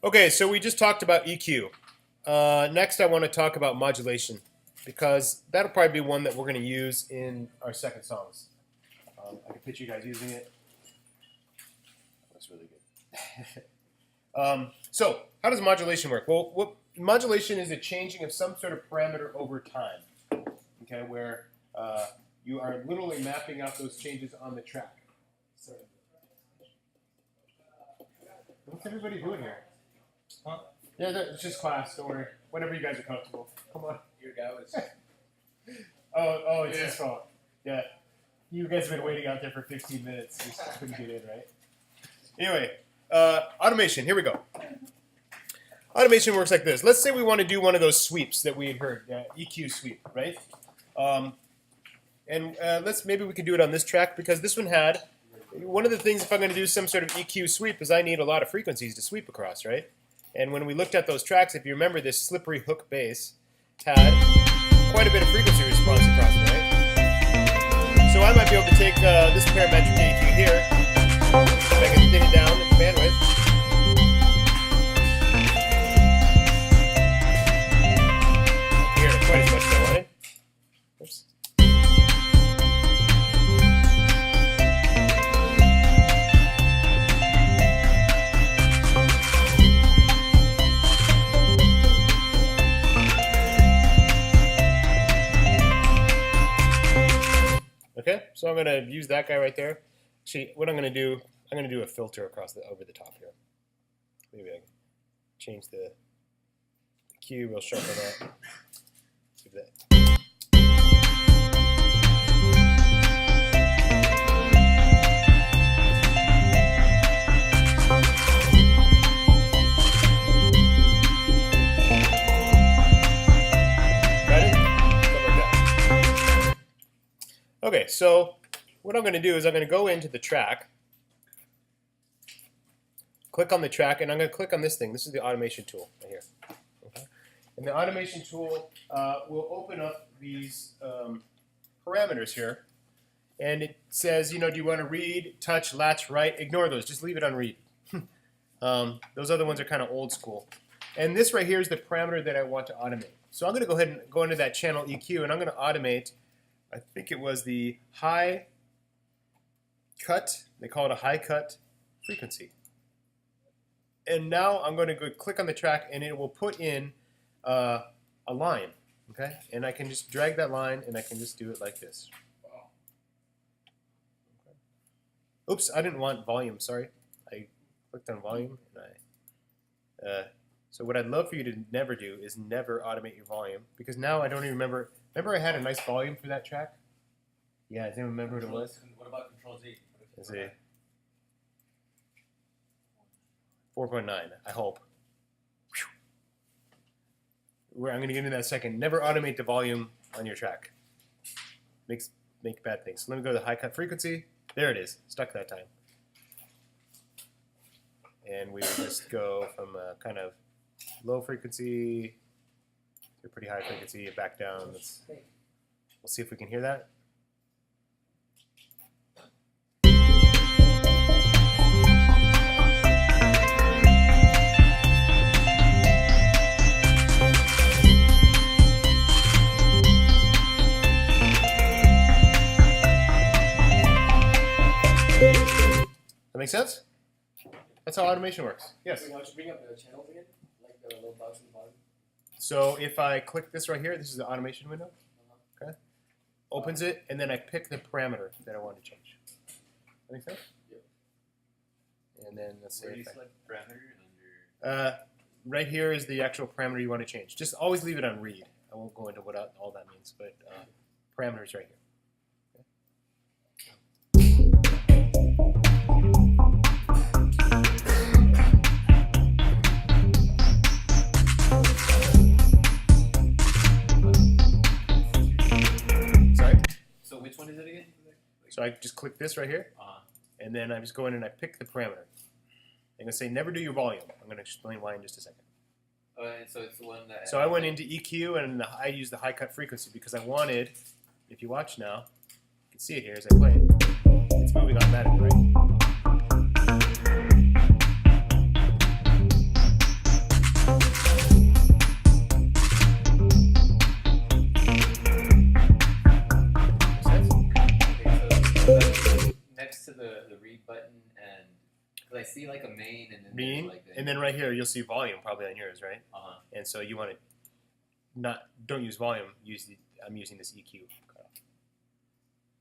Okay, so we just talked about EQ. Next, I want to talk about modulation because that'll probably be one that we're going to use in our second songs. I can picture you guys using it. That's really good. So, how does modulation work? Well, modulation is a changing of some sort of parameter over time. Okay, where you are literally mapping out those changes on the track. What's everybody doing here? Huh? Yeah, it's just class. Don't worry. Whenever you guys are comfortable. Come on. Your guy was. Oh, it's his fault. Yeah. You guys have been waiting out there for 15 minutes. You just couldn't get in, right? Anyway, automation. Here we go. Automation works like this. Let's say we want to do one of those sweeps that we had heard, EQ sweep, right? Maybe we can do it on this track because this one had. One of the things, if I'm going to do some sort of EQ sweep, is I need a lot of frequencies to sweep across, right? And when we looked at those tracks, if you remember, this slippery hook bass had quite a bit of frequency response across it, right? So I might be able to take this parametric EQ here, if I can thin it down in bandwidth. I can hear it quite as much as I wanted. Oops. Okay, so I'm going to use that guy right there. Actually, what I'm going to do a filter over the top here. Maybe I can change the Q, we'll sharpen that. Give that. Okay, so what I'm going to do is I'm going to go into the track, click on the track, and I'm going to click on this thing. This is the automation tool right here. Okay? And the automation tool will open up these parameters here. And it says, do you want to read, touch, latch, write? Ignore those. Just leave it on read. Those other ones are kind of old school. And this right here is the parameter that I want to automate. So I'm going to go ahead and go into that channel EQ, and I'm going to automate. I think it was the high cut, they call it a high cut frequency. And now I'm going to go click on the track and it will put in a line, okay? And I can just drag that line and I can just do it like this. Okay. Oops, I didn't want volume, sorry. I clicked on volume and so what I'd love for you to never do is never automate your volume because now I don't even remember. Remember I had a nice volume for that track? Yeah, I didn't remember what it was. What about Control Z? Is it 4.9, I hope. I'm going to get into that in a second. Never automate the volume on your track. Make bad things. So let me go to the high cut frequency. There it is. Stuck that time. And we will just go from a kind of low frequency to a pretty high frequency and back down. We'll see if we can hear that. That make sense? That's how automation works. Yes? Wait, now should bring up the channels again? Like the little box in the bottom? So if I click this right here, this is the automation window. Okay. Opens it, and then I pick the parameter that I want to change. That make sense? Yep. And then let's say Where do you select parameter under? right here is the actual parameter you want to change. Just always leave it on read. I won't go into what all that means, but parameters right here. Which one is it again? So I just click this right here, and then I just go in and I pick the parameter. I'm going to say never do your volume. I'm going to explain why in just a second. So it's the one that... So I went into EQ and I used the high cut frequency because I wanted, if you watch now, you can see it here as I play it. It's moving automatically, right? see like a main and then Mean, there's like the, and then right here you'll see volume probably on yours, right? uh-huh. And so you want to don't use volume. I'm using this EQ cutoff.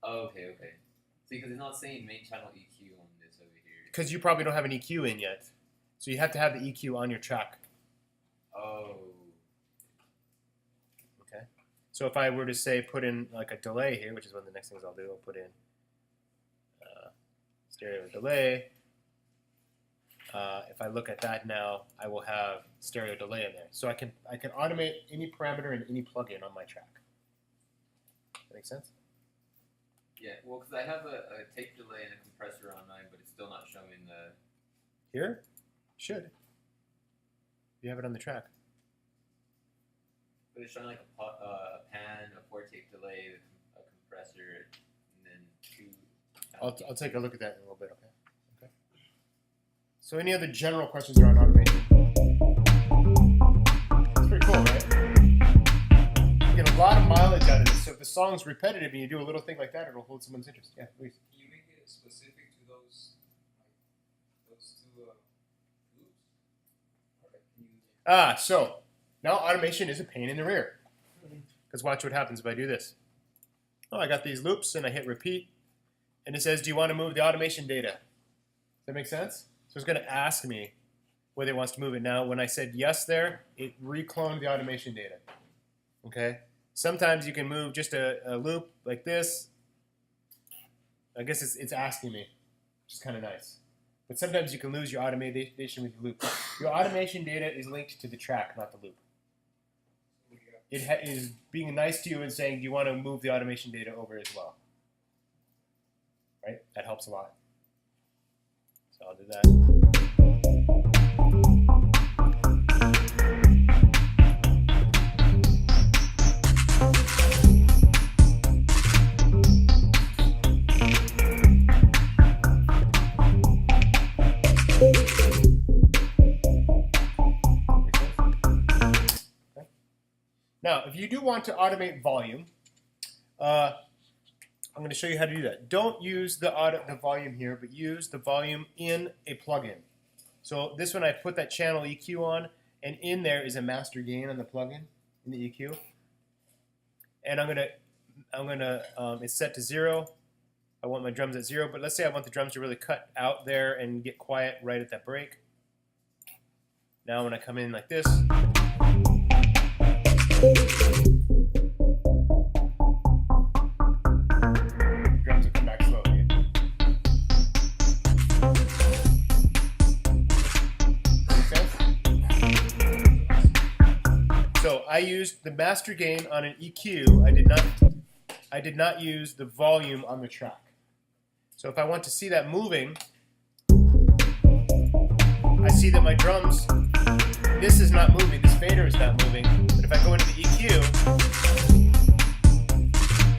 Oh, okay. See, because it's not saying main channel EQ on this over here. Because you probably don't have an EQ in yet, so you have to have the EQ on your track. Oh. Okay. So if I were to say put in like a delay here, which is one of the next things I'll do, I'll put in stereo delay. If I look at that now, I will have stereo delay in there. So I can automate any parameter and any plugin on my track. That makes sense? Yeah, well, because I have a tape delay and a compressor on mine, but it's still not showing the... Here? Should. You have it on the track. But it's showing like a pan, a 4-tape delay, a compressor, and then 2... I'll take a look at that in a little bit, okay? Okay. So any other general questions around automation? It's pretty cool, right? You get a lot of mileage out of this. So if the song's repetitive and you do a little thing like that, it'll hold someone's interest. Yeah, please. Can you make it specific to those two loops? Or can you... So now automation is a pain in the rear. Because watch what happens if I do this. Oh, I got these loops and I hit repeat. And it says, do you want to move the automation data? Does that make sense? So it's going to ask me whether it wants to move it. Now, when I said yes there, it recloned the automation data. Okay? Sometimes you can move just a loop like this. I guess it's asking me, which is kind of nice. But sometimes you can lose your automation with your loop. Your automation data is linked to the track, not the loop. It is being nice to you and saying, do you want to move the automation data over as well? Right? That helps a lot. So I'll do that. Okay. Now, if you do want to automate volume, I'm going to show you how to do that. Don't use the volume here, but use the volume in a plugin. So this one I put that channel EQ on, and in there is a master gain on the plugin in the EQ. And it's set to 0. I want my drums at 0, but let's say I want the drums to really cut out there and get quiet right at that break. Now when I come in like this, drums will come back slowly. Make sense? So I used the master gain on an EQ. I did not use the volume on the track. So if I want to see that moving, I see that my drums, this is not moving, this fader is not moving. But if I go into the EQ,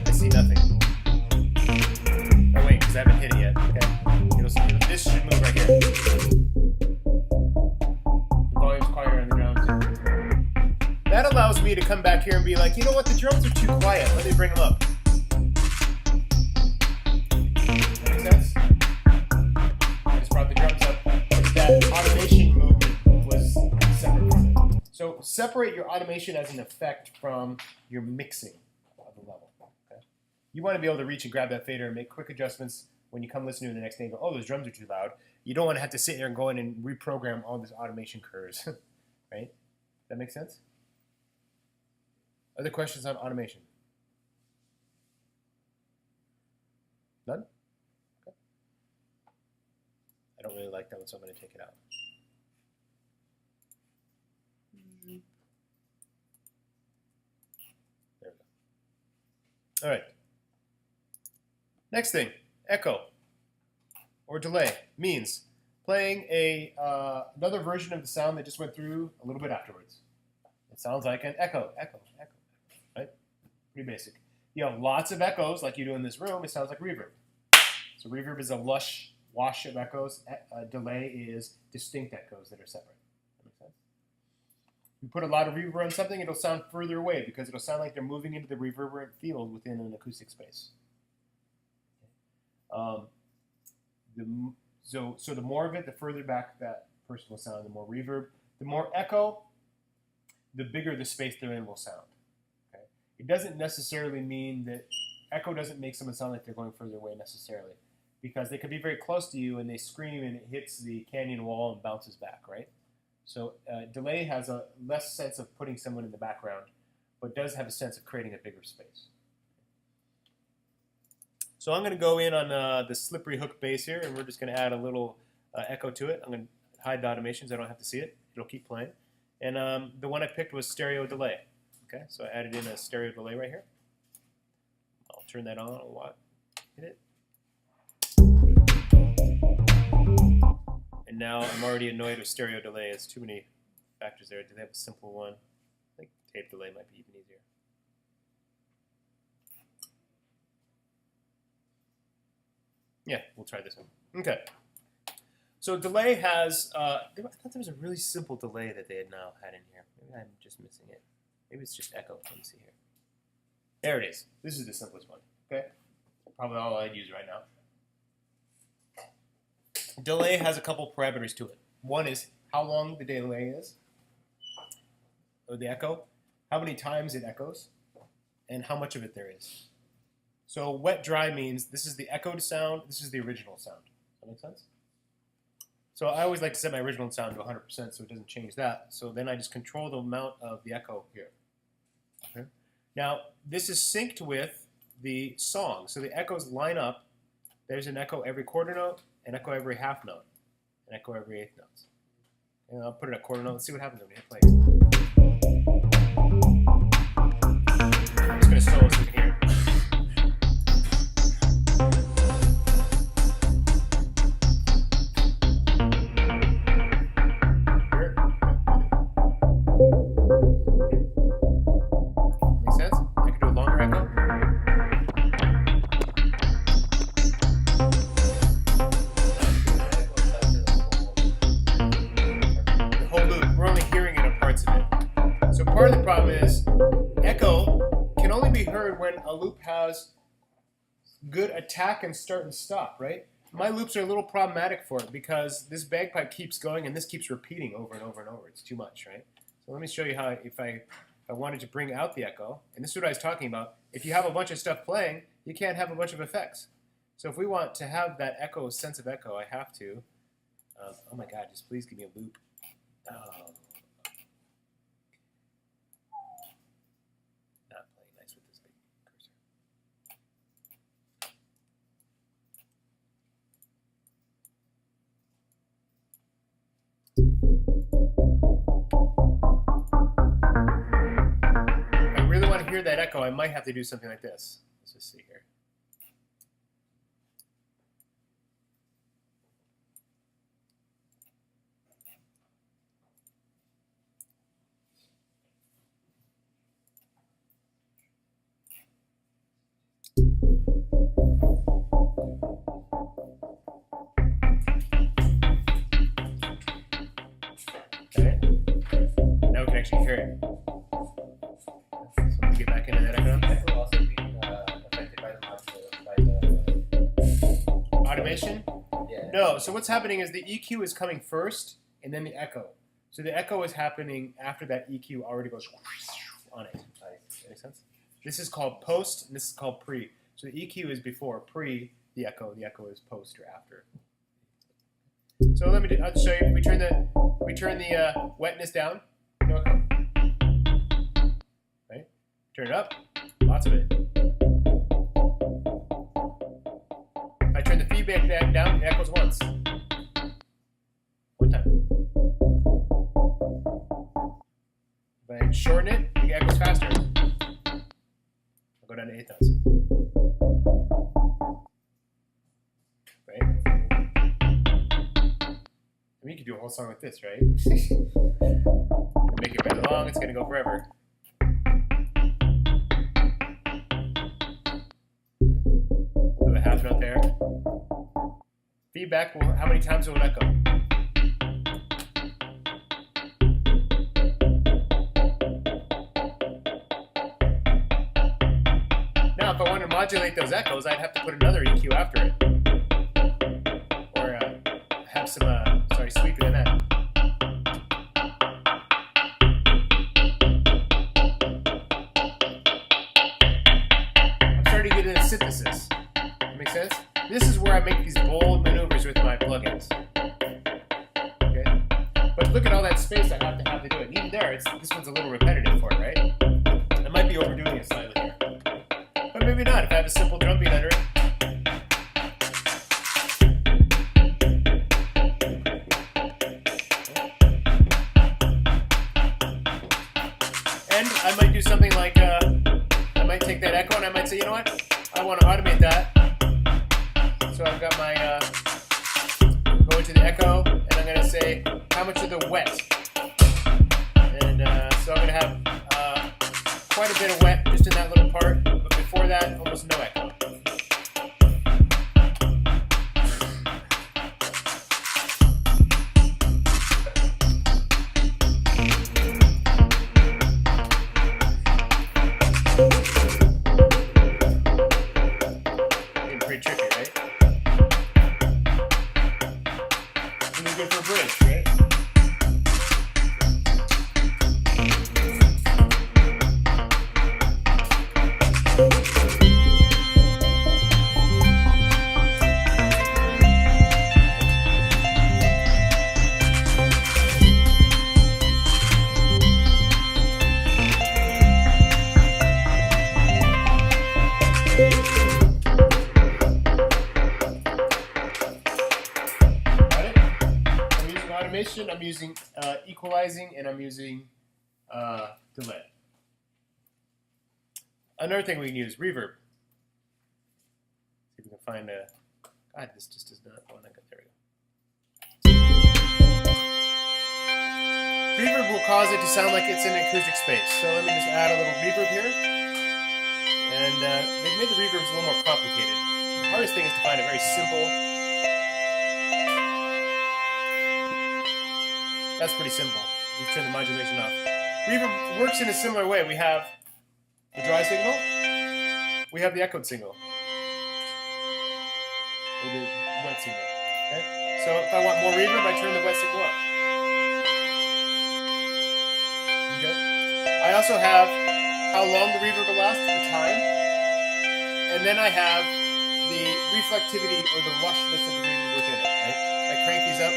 I see nothing. Oh wait, because I haven't hit it yet. Okay. This should move right here. The volume's quieter on the drums. That allows me to come back here and be like, you know what, the drums are too quiet. Let me bring them up. That make sense? I just brought the drums up. That automation movement was separate from it. So separate your automation as an effect from your mixing of the level. Okay? You want to be able to reach and grab that fader and make quick adjustments when you come listen to it the next day and go, oh, those drums are too loud. You don't want to have to sit there and go in and reprogram all these automation curves. Right? That make sense? Other questions on automation? None? Okay. I don't really like that one, so I'm going to take it out. There we go. All right. Next thing, echo or delay means playing another version of the sound that just went through a little bit afterwards. It sounds like an echo, right? Pretty basic. You have lots of echoes like you do in this room. It sounds like reverb. So reverb is a lush wash of echoes. Delay is distinct echoes that are separate. That makes sense? You put a lot of reverb on something, it'll sound further away because it'll sound like they're moving into the reverberant field within an acoustic space. So the more of it, the further back that person will sound, the more reverb. The more echo, the bigger the space they're in will sound. Okay? It doesn't necessarily mean that echo doesn't make someone sound like they're going further away necessarily, because they could be very close to you and they scream and it hits the canyon wall and bounces back, right? So delay has a less sense of putting someone in the background, but does have a sense of creating a bigger space. So I'm going to go in on the slippery hook bass here, and we're just going to add a little echo to it. I'm going to hide the automations. I don't have to see it. It'll keep playing. And the one I picked was stereo delay. Okay, so I added in a stereo delay right here. I'll turn that on. I'll hit it. And now I'm already annoyed with stereo delay. There's too many factors there. Do they have a simple one? I think tape delay might be even easier. Yeah, we'll try this one. Okay. So delay has, I thought there was a really simple delay that they had now had in here. Maybe I'm just missing it. Maybe it's just echo. Let me see here. There it is. This is the simplest one. Okay. Probably all I'd use right now. Delay has a couple parameters to it. One is how long the delay is, or the echo, how many times it echoes, and how much of it there is. So wet dry means this is the echoed sound, this is the original sound. Does that make sense? So I always like to set my original sound to 100% so it doesn't change that. So then I just control the amount of the echo here. Okay. Now this is synced with the song. So the echoes line up. There's an echo every quarter note, an echo every half note, an echo every eighth notes. And I'll put it at quarter note. Let's see what happens when we hit play. I'm just going to solo so we can hear it. Make sense? I can do a longer echo. The whole loop. We're only hearing it on parts of it. So part of the problem is echo can only be heard when a loop has good attack and start and stop, right? My loops are a little problematic for it because this bagpipe keeps going and this keeps repeating over and over and over. It's too much, right? So let me show you how if I wanted to bring out the echo, and this is what I was talking about, if you have a bunch of stuff playing, you can't have a bunch of effects. So if we want to have that echo, sense of echo, I have to, oh my God, just please give me a loop. Oh. Not playing nice with this big cursor. If I really want to hear that echo, I might have to do something like this. Let's just see here. Okay. Now we can actually hear it. So let me get back into that echo. Echo also being affected by the Automation? yeah. No, so what's happening is the EQ is coming first and then the echo. So the echo is happening after that EQ already goes on it. Make sense? This is called post and this is called pre. So the EQ is before, pre the echo is post or after. So let me I'll show you. We turn the wetness down. No echo. Right? Turn it up. Lots of it. If I turn the feedback down, it echoes once. One time. If I shorten it, it echoes faster. I'll go down to eighth notes. Right? I mean, you could do a whole song with this, right? Make it really long, it's gonna go forever. Do a half note there. Feedback, well, how many times will it echo? Now, if I wanted to modulate those echoes, I'd have to put another EQ after it. Or have some sweeping in that. I'm starting to get into synthesis. That make sense? This is where I make these bold maneuvers with my plugins. Okay? But look at all that space I have to do it. And even there, this one's a little repetitive for it, right? I might be overdoing it slightly here. But maybe not, if I have a simple drum beat under it. And I might do something like, I might take that echo and I might say, you know what? I want to automate that. So I've got my, go into the echo, and I'm going to say, how much of the wet? And so I'm going to have quite a bit of wet just in that little part, but before that, almost no echo. Getting pretty tricky, right? And then good for a bridge, right? Got it? I'm using automation, I'm using equalizing, and I'm using delay. Another thing we can use, reverb. See if we can find a. God, this just does not want to go. There we go. Reverb will cause it to sound like it's in an acoustic space. So let me just add a little reverb here. And they've made the reverbs a little more complicated. The hardest thing is to find a very simple. That's pretty simple. We turn the modulation off. Reverb works in a similar way. We have the dry signal. We have the echoed signal. Or the wet signal. Okay? So if I want more reverb, I turn the wet signal up. Okay? I also have how long the reverb will last, the time. And then I have the reflectivity or the lushness of the reverb within it. Right? I crank these up.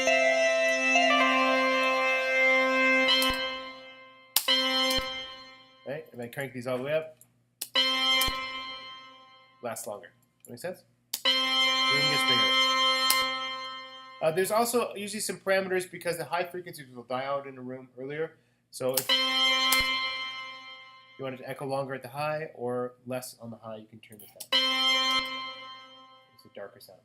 Right? If I crank these all the way up, lasts longer. Make sense? Room gets bigger. There's also usually some parameters because the high frequencies will die out in a room earlier. So if you want it to echo longer at the high or less on the high, you can turn this down. It's a darker sound.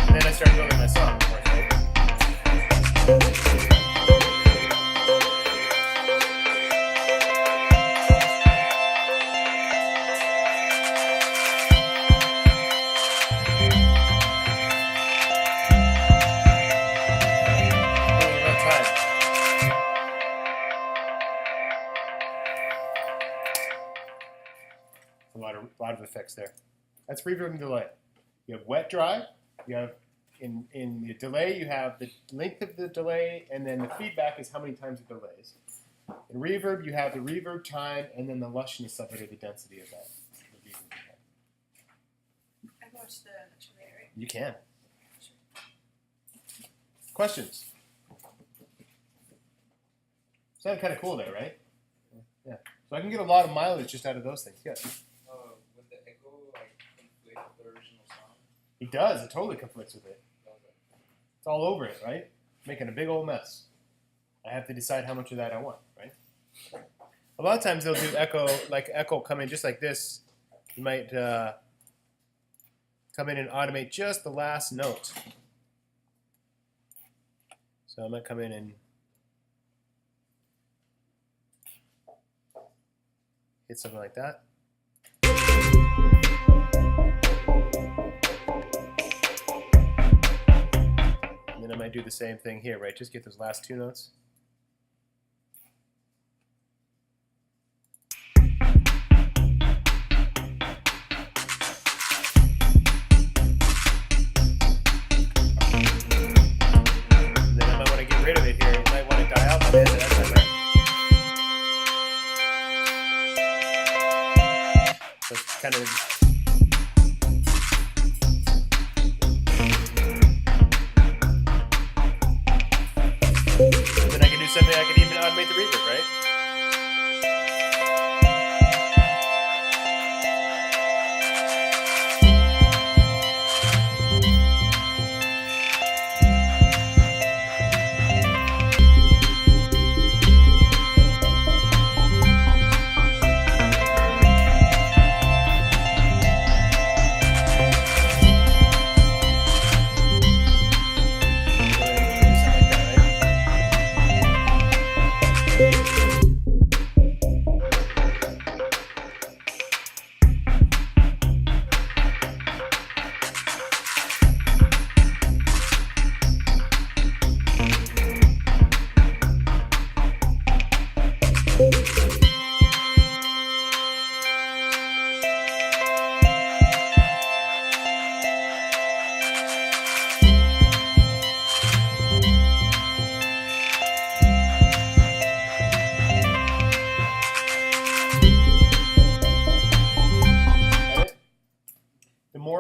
And then I start building my song, of course, right? Doing it on time. A lot of effects there. That's reverb and delay. You have wet, dry. You have in the delay, you have the length of the delay, and then the feedback is how many times it delays. In reverb, you have the reverb time, and then the lushness of it, or the density of that. The reverb time. I can watch the delay, right? You can. Questions? Sounded kind of cool there, right? Yeah. So I can get a lot of mileage just out of those things. Yes. Would the echo like conflict with the original song? It does. It totally conflicts with it. Okay. It's all over it, right? Making a big old mess. I have to decide how much of that I want, right? A lot of times they'll do echo, like echo come in just like this. You might come in and automate just the last note. So I might come in and hit something like that. And then I might do the same thing here, right? Just get those last two notes. Rid of it here. You might want to die out by the end of that time, right? So it's kind of. Then I can do something. I can even automate the reverb, right?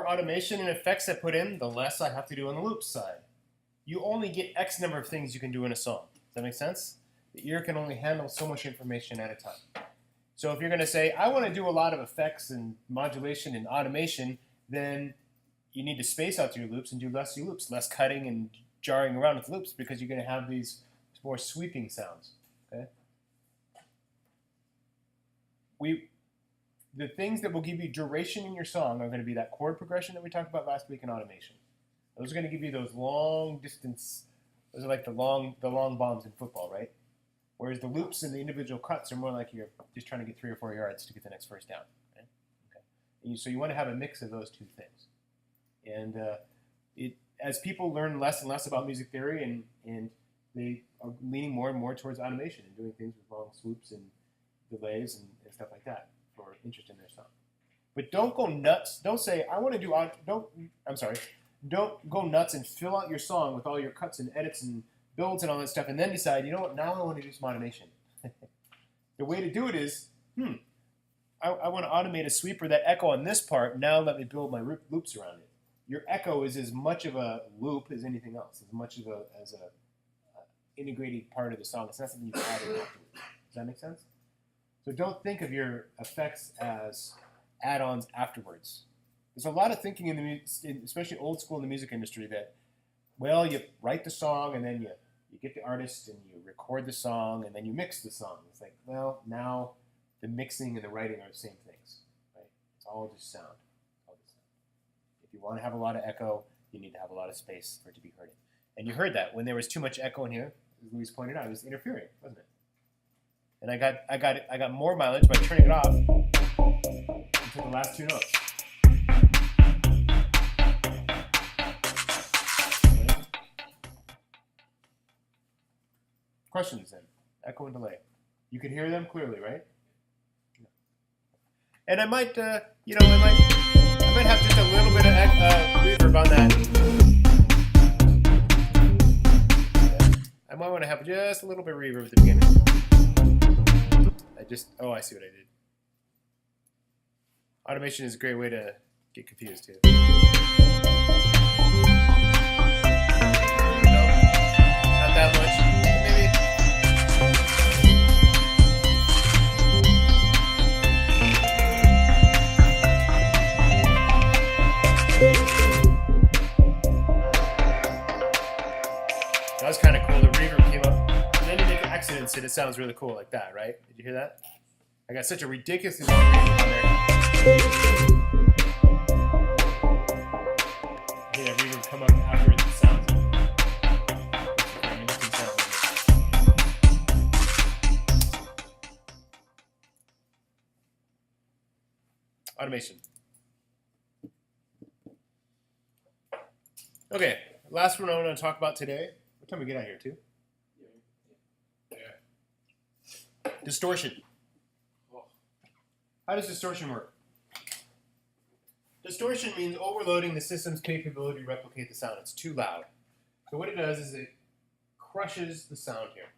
Automation and effects I put in, the less I have to do on the loops side. You only get X number of things you can do in a song. Does that make sense? The ear can only handle so much information at a time. So if you're going to say, I want to do a lot of effects and modulation and automation, then you need to space out your loops and do less loops, less cutting and jarring around with loops, because you're going to have these more sweeping sounds. Okay? The things that will give you duration in your song are going to be that chord progression that we talked about last week in automation. Those are going to give you those long distance, those are like the long bombs in football, right? Whereas the loops and the individual cuts are more like you're just trying to get 3 or 4 yards to get the next first down. Right? Okay. So you want to have a mix of those two things. And as people learn less and less about music theory and they are leaning more and more towards automation and doing things with long swoops and delays and stuff like that for interest in their song. But don't go nuts. Don't say, I want to do, don't go nuts and fill out your song with all your cuts and edits and builds and all that stuff and then decide, you know what, now I want to do some automation. The way to do it is, I want to automate a sweeper that echo on this part, now let me build my loops around it. Your echo is as much of a loop as anything else, as much of as a integrated part of the song. It's not something you can add in afterwards. Does that make sense? So don't think of your effects as add-ons afterwards. There's a lot of thinking especially old school in the music industry, that, well, you write the song and then you get the artist and you record the song and then you mix the song. It's like, well, now the mixing and the writing are the same things, right? It's all just sound. If you want to have a lot of echo, you need to have a lot of space for it to be heard. And you heard that when there was too much echo in here, as Luis pointed out, it was interfering, wasn't it? And I got more mileage by turning it off until the last two notes. Okay. Questions then? Echo and delay. You can hear them clearly, right? And I might, I might have just a little bit of reverb on that. I might want to have just a little bit of reverb at the beginning. I see what I did. Automation is a great way to get confused too. No, not that much. Maybe. That was kind of cool. The reverb came up. And then you make accidents and it sounds really cool like that, right? Did you hear that? I got such a ridiculously long reverb on there. Yeah, reverb come up after it sounds. automation. Okay, last one I want to talk about today. What time we get out here, too? Yeah. Distortion. How does distortion work? Distortion means overloading the system's capability to replicate the sound. It's too loud. So what it does is it crushes the sound here.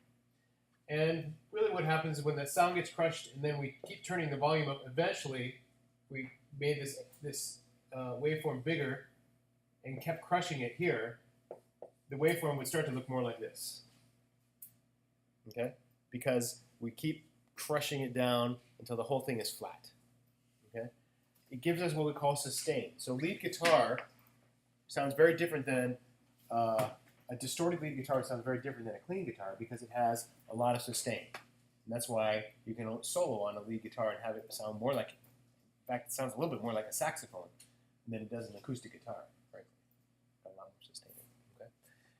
And really what happens is when the sound gets crushed and then we keep turning the volume up, eventually we made this waveform bigger and kept crushing it here, the waveform would start to look more like this. Okay? Because we keep crushing it down until the whole thing is flat. Okay? It gives us what we call sustain. So lead guitar sounds very different than a distorted lead guitar sounds very different than a clean guitar because it has a lot of sustain. And that's why you can solo on a lead guitar and have it sound more like, in fact, it sounds a little bit more like a saxophone than it does an acoustic guitar, right? A lot more sustain. Okay.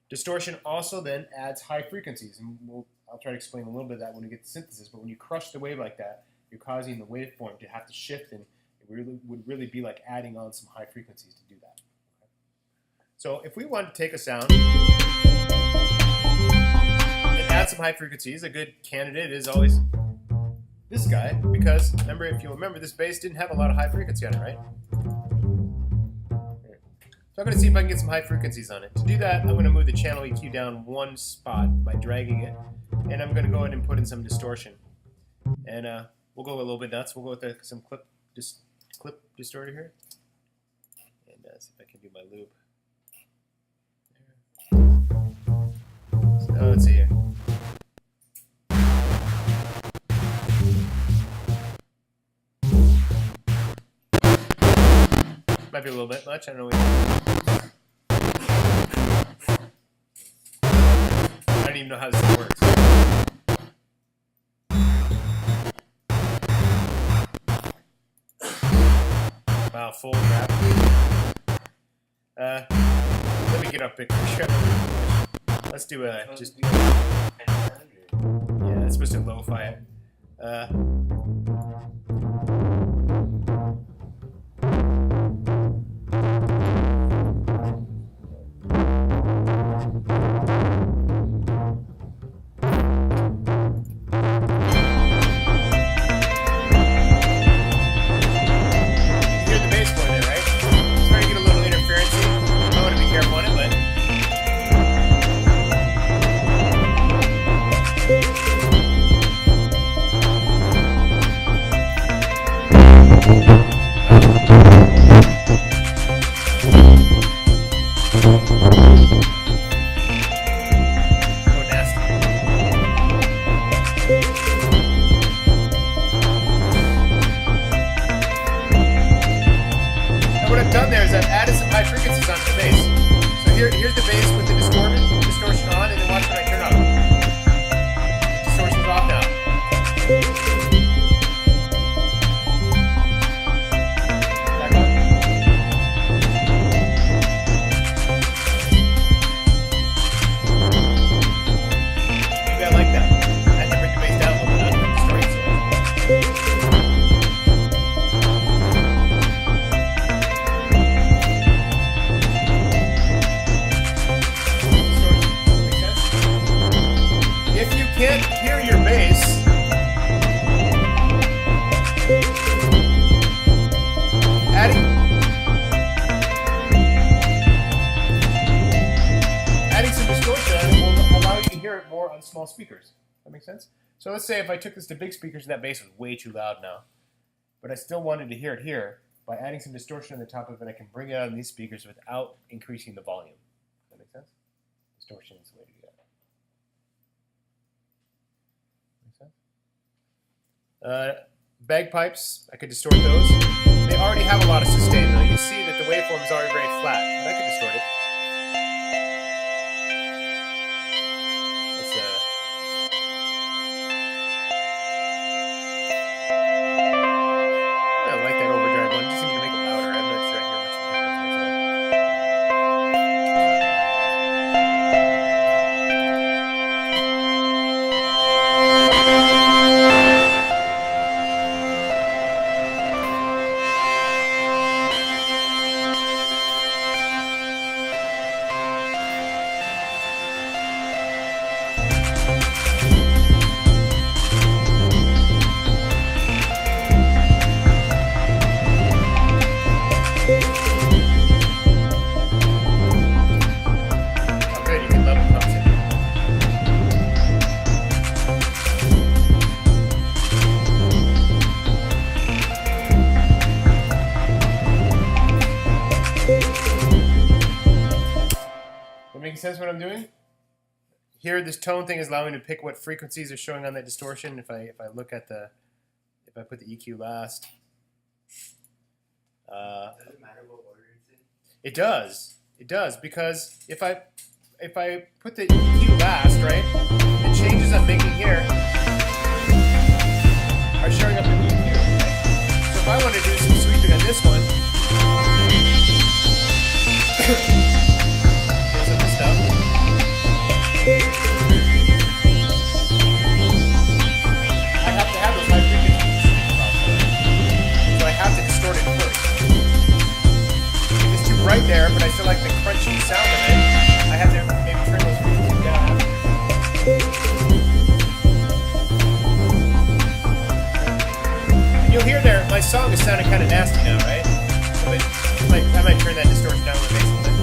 Distortion also then adds high frequencies, and I'll try to explain a little bit of that when we get to synthesis. But when you crush the wave like that, you're causing the waveform to have to shift, and it would really be like adding on some high frequencies to do that. Okay. So if we want to take a sound and add some high frequencies, a good candidate is always this guy, because remember, if you remember, this bass didn't have a lot of high frequency on it, right? So I'm going to see if I can get some high frequencies on it. To do that, I'm going to move the channel EQ down one spot by dragging it, and I'm going to go ahead and put in some distortion. And we'll go a little bit nuts. We'll go with some clip distorter here, and see if I can do my loop. So let's see here. Might be a little bit much. I don't know. I don't even know how this thing works. Wow, full wrap. Let me get up picture. Let's do just. Yeah, it's supposed to lo-fi it. Here's the bass with the distortion on, and then watch when I turn up. Distortion's off now. Back on. Maybe I like that. I have to bring the bass down a little bit. That's the distortion. Can't hear your bass, adding some distortion will allow you to hear it more on small speakers. That makes sense? So let's say if I took this to big speakers and that bass was way too loud now, but I still wanted to hear it here, by adding some distortion on the top of it, I can bring it out on these speakers without increasing the volume. That makes sense? Distortion is the way to do that. Bagpipes, I could distort those. They already have a lot of sustain though. You see that the waveform is already very flat, but I could distort it. I like that overdrive one. It just seems to make it louder. I'm not sure I hear much of a difference myself. sense what I'm doing? Here, this tone thing is allowing me to pick what frequencies are showing on that distortion. If I look at if I put the EQ last, Does it matter what order it's in? it does. It does, because if I put the EQ last, right, the changes I'm making here are showing up in the EQ. Right? So if I want to do some sweeping on this one, here's some stuff. I have to have those high frequencies, so I have to distort it first. It's too bright there, but I still like the crunchy sound of it. I have to maybe turn those frequencies down. And you'll hear there, my song is sounding kind of nasty now, right? So I might turn that distortion down with the bass a little bit.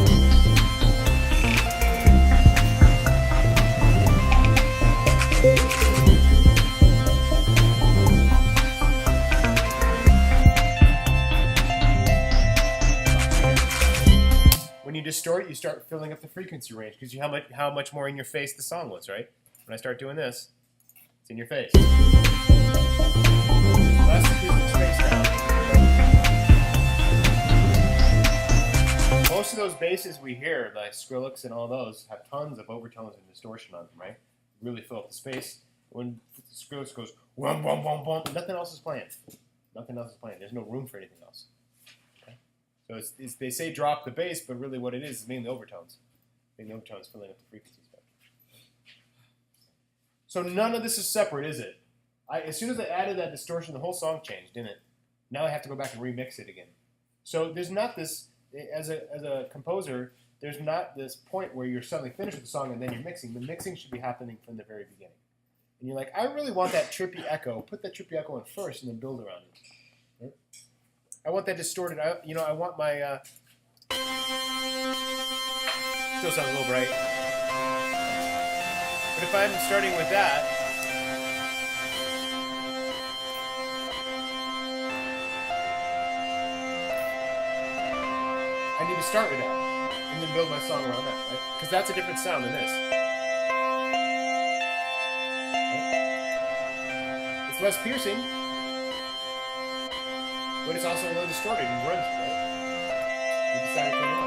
When you distort, you start filling up the frequency range because you how much more in your face the song was, right? When I start doing this, it's in your face. Less acoustic space now. Most of those basses we hear, like Skrillex and all those, have tons of overtones and distortion on them, right? Really fill up the space. When Skrillex goes wham wham wham wham, nothing else is playing. Nothing else is playing. There's no room for anything else. So they say drop the bass, but really what it is mainly overtones. Mainly overtones filling up the frequencies. So none of this is separate, is it? As soon as I added that distortion, the whole song changed, didn't it? Now I have to go back and remix it again. So there's not this, as a composer, there's not this point where you're suddenly finished with the song and then you're mixing. The mixing should be happening from the very beginning. And you're like, I really want that trippy echo. Put that trippy echo in first and then build around it. Right? I want that distorted. I want my. Still sounds a little bright. But if I'm starting with that, I need to start with that and then build my song around that, right? Because that's a different sound than this. Right? It's less piercing. But it's also a little distorted and grungy, right? You decide to turn it on.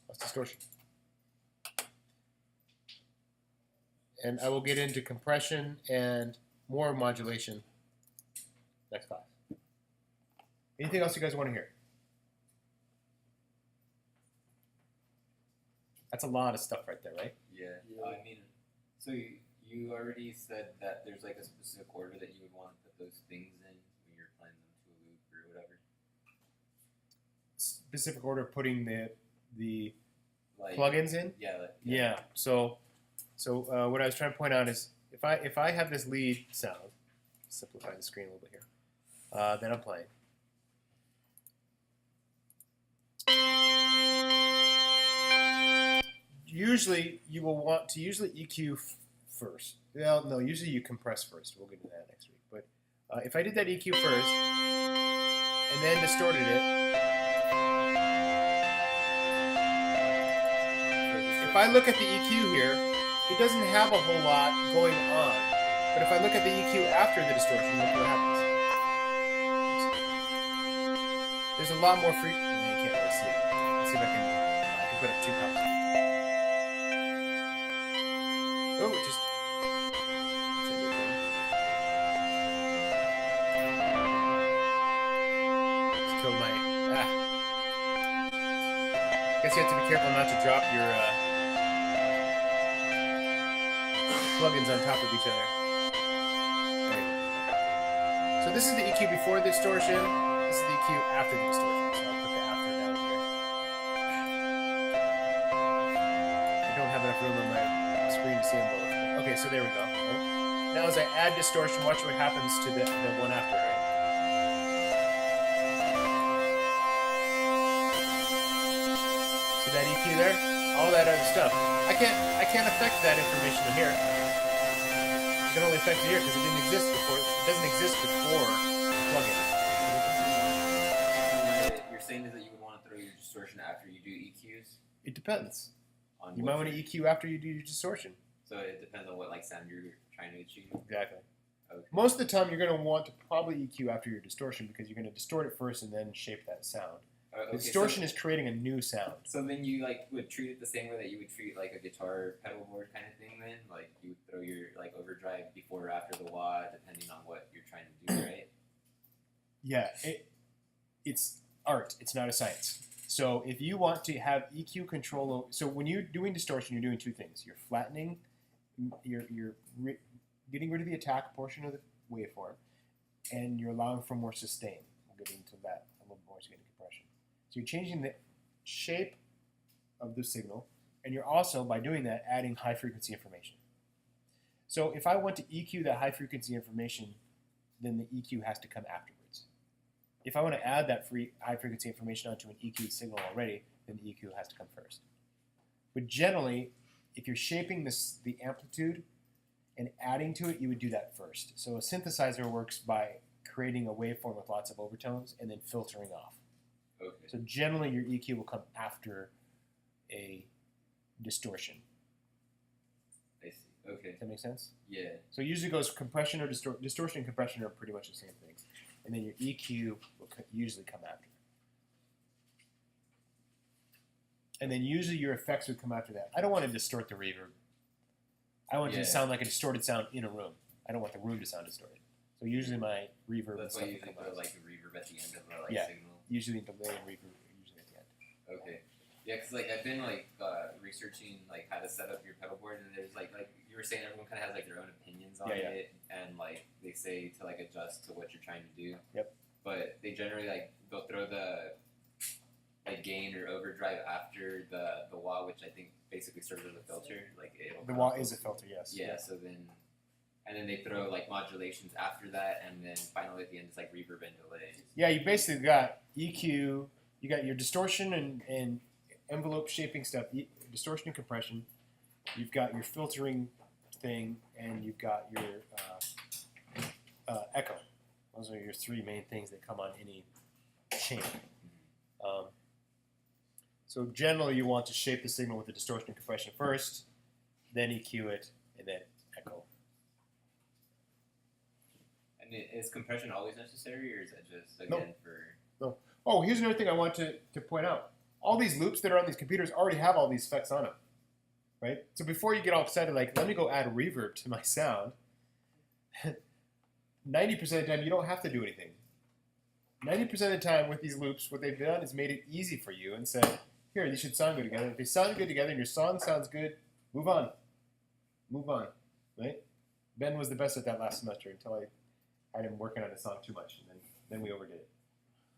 That's distortion. And I will get into compression and more modulation next class. Anything else you guys want to hear? That's a lot of stuff right there, right? Yeah. I mean, so you already said that there's like a specific order that you would want to put those things in when you're playing them to a loop or whatever. Specific order of putting the Like plugins in. Yeah. So what I was trying to point out is if I have this lead sound, simplify the screen a little bit here, that I'm playing. Usually you will want to EQ first. Well, no, usually you compress first. We'll get into that next week. But if I did that EQ first and then distorted it, if I look at the EQ here, it doesn't have a whole lot going on. But if I look at the EQ after the distortion, look what happens. There's a lot more frequency. You can't really see it. Let's see if I can put up 2 copies. Oh, it just. Just killed my. Guess you have to be careful not to drop your plugins on top of each other. There you go. So this is the EQ before the distortion. This is the EQ after the distortion. So I'll put the after down here. I don't have enough room on my screen to see them both. Okay, so there we go. Right? Now as I add distortion, watch what happens to the one after, right? See that EQ there? All that other stuff. I can't affect that information in here. I can only affect it here because it didn't exist before. It doesn't exist before the plugin. You're saying is that you would Depends. On You what might want to you're- EQ after you do your distortion. So it depends on what like sound you're trying to achieve. Exactly. Okay. Most of the time, you're going to want to probably EQ after your distortion because you're going to distort it first and then shape that sound. Okay, Distortion is creating a new sound. So then you like would treat it the same way that you would treat like a guitar pedal board kind of thing. Then like you would throw your like overdrive before or after the wah, depending on what you're trying to do, right? Yeah, it's art. It's not a science. So if you want to have EQ control, so when you're doing distortion, you're doing two things. You're flattening, getting rid of the attack portion of the waveform, and you're allowing for more sustain. We'll get into that a little more as we get into compression. So you're changing the shape of the signal, and you're also, by doing that, adding high frequency information. So if I want to EQ that high frequency information, then the EQ has to come afterwards. If I want to add that high frequency information onto an EQ signal already, then the EQ has to come first. But generally, if you're shaping the amplitude and adding to it, you would do that first. So a synthesizer works by creating a waveform with lots of overtones and then filtering off. Okay. So generally, your EQ will come after a distortion. I see. Okay. Does that make sense? Yeah. So it usually goes compression or distortion and compression are pretty much the same things. And then your EQ will usually come after. And then usually your effects would come after that. I don't want to distort the reverb. I want it to sound like a distorted sound in a room. I don't want the room to sound distorted. So usually my reverb That's and why stuff you usually will come put out. like a reverb at the end of the like Yeah. signal. Usually delay and reverb are usually at the end. Okay. Yeah, because like I've been like researching like how to set up your pedal board, and there's like you were saying, everyone kind of has like their own opinions on Yeah, yeah. it, and like they say to like adjust to what you're trying to do. Yep. But they generally like they'll throw the like gain or overdrive after the wah, which I think basically serves as a filter. Like it'll The wah is a filter, yes. Yeah. So then. And then they throw like modulations after that, and then finally at the end it's like reverb and delay. Yeah, you basically got EQ, you got your distortion and envelope shaping stuff, distortion and compression. You've got your filtering thing, and you've got your echo. Those are your three main things that come on any chain. So generally, you want to shape the signal with the distortion and compression first, then EQ it, and then echo. And is compression always necessary, or is that just Nope. again for? Oh, here's another thing I want to point out. All these loops that are on these computers already have all these effects on them, right? So before you get all excited, like, let me go add reverb to my sound, 90% of the time you don't have to do anything. 90% of the time with these loops, what they've done is made it easy for you and said, here, these should sound good together. If they sound good together and your song sounds good, move on. Move on, right? Ben was the best at that last semester until I had him working on a song too much, and then we overdid it.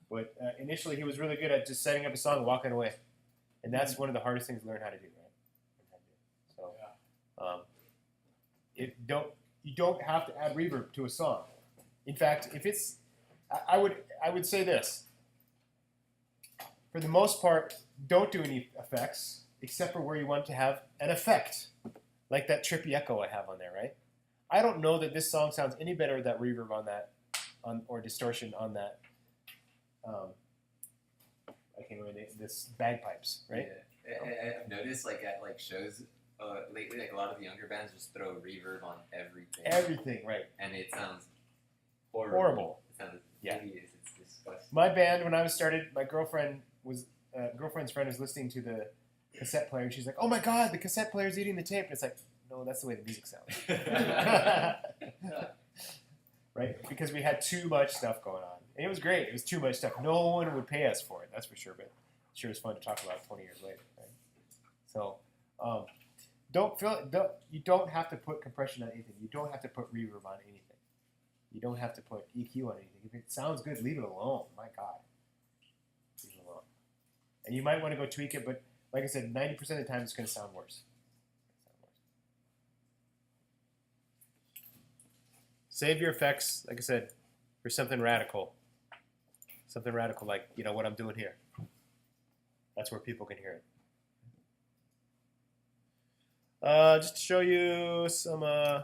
But initially, he was really good at just setting up a song and walking away, and that's one of the hardest things to learn how to do, right? So, you don't have to add reverb to a song. In fact, if it's, I would say this. For the most part, don't do any effects except for where you want to have an effect, like that trippy echo I have on there, right? I don't know that this song sounds any better with that reverb on that, or distortion on that. I can't remember this bagpipes, right? Yeah. I've noticed like at like shows lately, like a lot of the younger bands just throw reverb on everything. Everything, right? And it sounds horrible. Horrible. It sounds Yeah. hideous. It's disgusting. My band, when I was started, my girlfriend's friend was listening to the cassette player, and she's like, "Oh my God, the cassette player's eating the tape." And it's like, no, that's the way the music sounds. Right? Because we had too much stuff going on. And it was great. It was too much stuff. No one would pay us for it, that's for sure. But it sure was fun to talk about 20 years later. Right? So you don't have to put compression on anything. You don't have to put reverb on anything. You don't have to put EQ on anything. If it sounds good, leave it alone. My God. Leave it alone. And you might want to go tweak it, but like I said, 90% of the time it's going to sound worse. Save your effects, like I said, for something radical. Something radical like, what I'm doing here. That's where people can hear it. Just to show you some, I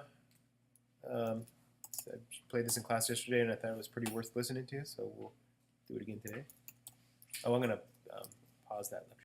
played this in class yesterday and I thought it was pretty worth listening to, so we'll do it again today. Oh, I'm going to pause that lecture.